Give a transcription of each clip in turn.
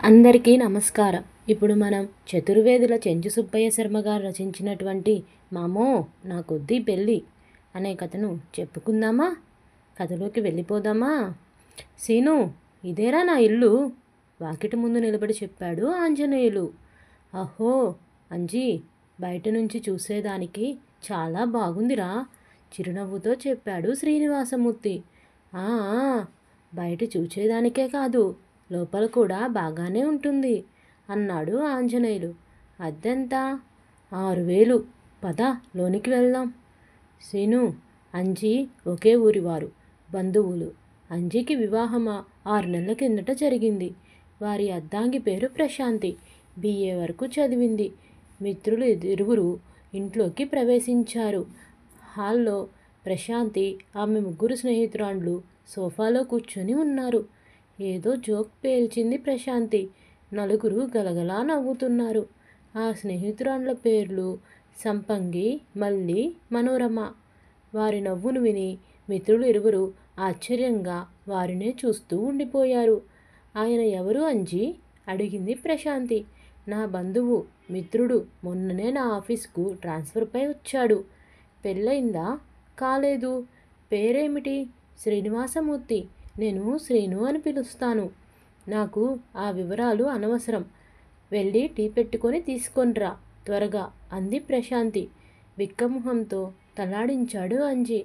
అందరికీ నమస్కారం. ఇప్పుడు మనం చతుర్వేదుల చెంచు సుబ్బయ్య శర్మ గారు రచించినటువంటి మామో నాకొద్దీ పెళ్ళి అనే కథను చెప్పుకుందామా? కథలోకి వెళ్ళిపోదామా? సీను, ఇదేరా నా ఇల్లు, వాకిటి ముందు నిలబడి చెప్పాడు ఆంజనేయులు. అహో అంజీ, బయట నుంచి చూసేదానికి చాలా బాగుందిరా, చిరునవ్వుతో చెప్పాడు శ్రీనివాసమూర్తి. ఆ బయట చూచేదానికే కాదు, లోపల కూడా బాగానే ఉంటుంది అన్నాడు ఆంజనేయులు. అద్దెంత? 6,000. పద లోనికి వెళ్దాం. సీను, అంజీ ఒకే ఊరివారు, బంధువులు. అంజీకి వివాహం 6 నెలల కిందట జరిగింది. వారి అద్దాంగి పేరు ప్రశాంతి. BA వరకు చదివింది. మిత్రులు ఇరువురు ఇంట్లోకి ప్రవేశించారు. హాల్లో ప్రశాంతి, ఆమె ముగ్గురు స్నేహితురాండ్లు సోఫాలో కూర్చొని ఉన్నారు. ఏదో జోక్ పేల్చింది ప్రశాంతి. నలుగురు గలగలా నవ్వుతున్నారు. ఆ స్నేహితురాండ్ల పేర్లు సంపంగి, మల్లి, మనోరమ. వారి నవ్వును విని మిత్రులు ఇరువురు ఆశ్చర్యంగా వారినే చూస్తూ ఉండిపోయారు. ఆయన ఎవరు అంజీ? అడిగింది ప్రశాంతి. నా బంధువు, మిత్రుడు, మొన్ననే నా ఆఫీస్కు ట్రాన్స్ఫర్పై వచ్చాడు. పెళ్ళయిందా? కాలేదు. పేరేమిటి? శ్రీనివాసమూర్తి. నేను శ్రీను అని పిలుస్తాను. నాకు ఆ వివరాలు అనవసరం. వెళ్ళి టీ పెట్టుకొని తీసుకొనిరా త్వరగా అంది ప్రశాంతి. బిక్కముఖంతో తలాడించాడు అంజీ.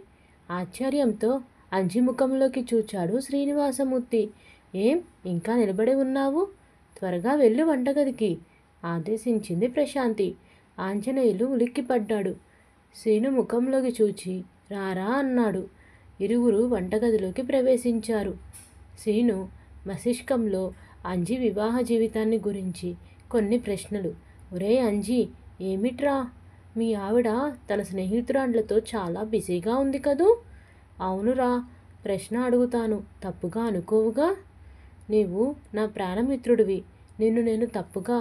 ఆశ్చర్యంతో అంజీ ముఖంలోకి చూచాడు శ్రీనివాసమూర్తి. ఏం ఇంకా నిలబడి ఉన్నావు? త్వరగా వెళ్ళు వంటగదికి ఆదేశించింది ప్రశాంతి. ఆంజనేయులు ఉలిక్కిపడ్డాడు. శ్రీను ముఖంలోకి చూచి రారా అన్నాడు. ఇరువురు వంటగదిలోకి ప్రవేశించారు. శ్రీను మస్తిష్కంలో అంజీ వివాహ జీవితాన్ని గురించి కొన్ని ప్రశ్నలు. ఒరే అంజీ, ఏమిట్రా, మీ ఆవిడ తన స్నేహితురాండ్లతో చాలా బిజీగా ఉంది కదూ? అవునురా, ప్రశ్న అడుగుతాను, తప్పుగా అనుకోవుగా? నీవు నా ప్రాణమిత్రుడివి. నిన్ను నేను తప్పుగా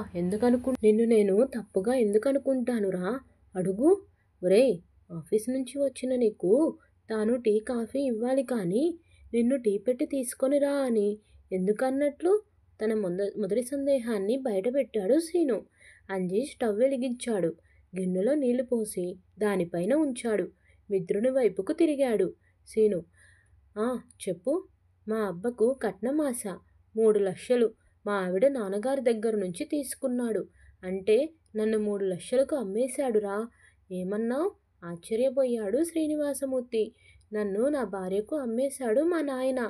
ఎందుకు అనుకుంటానురా? అడుగు. ఒరేయ్, ఆఫీస్ నుంచి వచ్చిన నీకు తాను టీ కాఫీ ఇవ్వాలి కానీ నిన్ను టీ పెట్టి తీసుకొని రా అని ఎందుకన్నట్లు? తన మొదటి సందేహాన్ని బయటపెట్టాడు సీను. అంజీ స్టవ్ వెలిగించాడు. గిన్నెలో నీళ్లు పోసి దానిపైన ఉంచాడు. మిత్రుని వైపుకు తిరిగాడు. సీను, చెప్పు. మా అబ్బకు కట్నం ఆశ. 3 లక్షలు మా ఆవిడ నాన్నగారి దగ్గర నుంచి తీసుకున్నాడు. అంటే నన్ను 3 లక్షలకు అమ్మేశాడురా. ఏమన్నావు? ఆశ్చర్యపోయాడు శ్రీనివాసమూర్తి. నన్ను నా భార్యకు అమ్మేశాడు మా నాయన.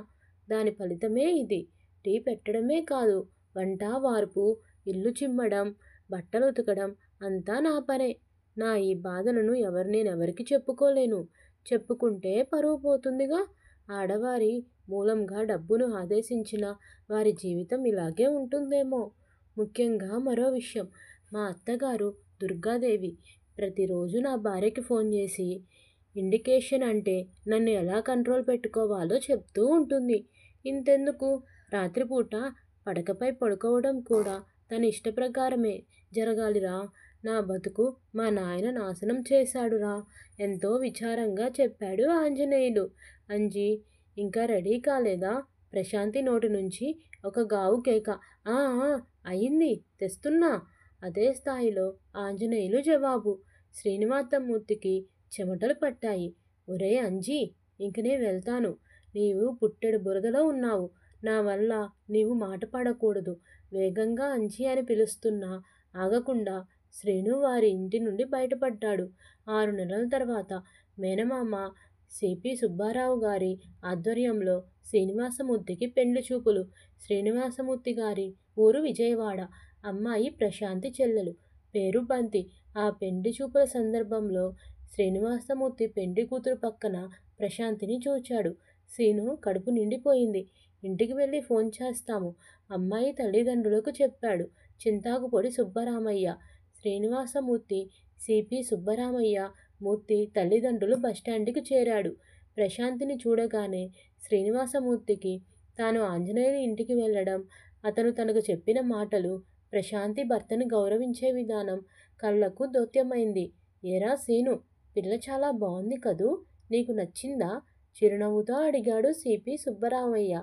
దాని ఫలితమే ఇది. టీ పెట్టడమే కాదు, వంట వార్పు, ఇల్లు చిమ్మడం, బట్టలు ఉతకడం అంతా నా పనే. నా ఈ బాధలను నేనెవరికి చెప్పుకోలేను. చెప్పుకుంటే పరువు పోతుందిగా. ఆడవారి మూలంగా డబ్బును ఆదేశించిన వారి జీవితం ఇలాగే ఉంటుందేమో. ముఖ్యంగా మరో విషయం, మా అత్తగారు దుర్గాదేవి ప్రతిరోజు నా భార్యకి ఫోన్ చేసి ఇండికేషన్ అంటే నన్ను ఎలా కంట్రోల్ పెట్టుకోవాలో చెప్తూ ఉంటుంది. ఇంతెందుకు, రాత్రిపూట పడకపై పడుకోవడం కూడా తన ఇష్టప్రకారమే జరగాలిరా. నా బతుకు మా నాయన నాశనం చేశాడురా, ఎంతో విచారంగా చెప్పాడు ఆంజనేయులు. అంజీ ఇంకా రెడీ కాలేదా? ప్రశాంతి నోటి నుంచి ఒక గావు కేక. ఆ అయింది, తెస్తున్నా అదే స్థాయిలో ఆంజనేయులు జవాబు. శ్రీనివాసమూర్తికి చెమటలు పట్టాయి. ఒరే అంజీ, ఇంకనే వెళ్తాను. నీవు పుట్టెడు బురదలో ఉన్నావు. నా వల్ల నీవు మాట పడకూడదు. వేగంగా అంజీ అని పిలుస్తున్నా ఆగకుండా శ్రీను వారి ఇంటి నుండి బయటపడ్డాడు. 6 నెలల తర్వాత మేనమామ సిపి సుబ్బారావు గారి ఆధ్వర్యంలో శ్రీనివాసమూర్తికి పెండ్లి చూపులు. శ్రీనివాసమూర్తి గారి ఊరు విజయవాడ. అమ్మాయి ప్రశాంతి చెల్లెలు. పేరు బంతి. ఆ పెండ్లి చూపుల సందర్భంలో శ్రీనివాసమూర్తి పెండ్లి కూతురు పక్కన ప్రశాంతిని చూచాడు. శ్రీను కడుపు నిండిపోయింది. ఇంటికి వెళ్ళి ఫోన్ చేస్తాము అమ్మాయి తల్లిదండ్రులకు చెప్పాడు చింతాకుపొడి సుబ్బరామయ్య. శ్రీనివాసమూర్తి సిపి సుబ్బరామయ్య మూర్తి తల్లిదండ్రులు బస్టాండ్కి చేరాడు. ప్రశాంతిని చూడగానే శ్రీనివాసమూర్తికి తాను ఆంజనేయుని ఇంటికి వెళ్ళడం, అతను తనకు చెప్పిన మాటలు, ప్రశాంతి భర్తను గౌరవించే విధానం కళ్ళకు దోత్యమైంది. ఏరా సీను, పిల్ల చాలా బాగుంది కదూ, నీకు నచ్చిందా? చిరునవ్వుతో అడిగాడు సిపి సుబ్బరామయ్య.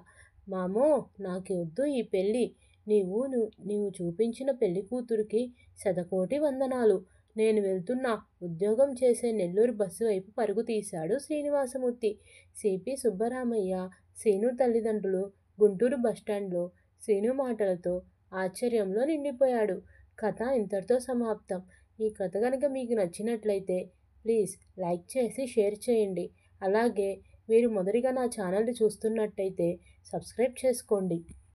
మామో, నాకొద్దు ఈ పెళ్ళి. నీవు చూపించిన పెళ్లి కూతురికి శతకోటి వందనాలు. నేను వెళ్తున్నా. ఉద్యోగం చేసే నెల్లూరు బస్సు వైపు పరుగు తీశాడు శ్రీనివాసమూర్తి. సిపి సుబ్బరామయ్య, శీను తల్లిదండ్రులు గుంటూరు బస్టాండ్లో శీను మాటలతో ఆశ్చర్యంలో నిండిపోయాడు. కథ ఇంతటితో సమాప్తం. ఈ కథ కనుక మీకు నచ్చినట్లయితే ప్లీజ్ లైక్ చేసి షేర్ చేయండి. అలాగే మీరు మొదటిగా నా ఛానల్ని చూస్తున్నట్టయితే సబ్స్క్రైబ్ చేసుకోండి.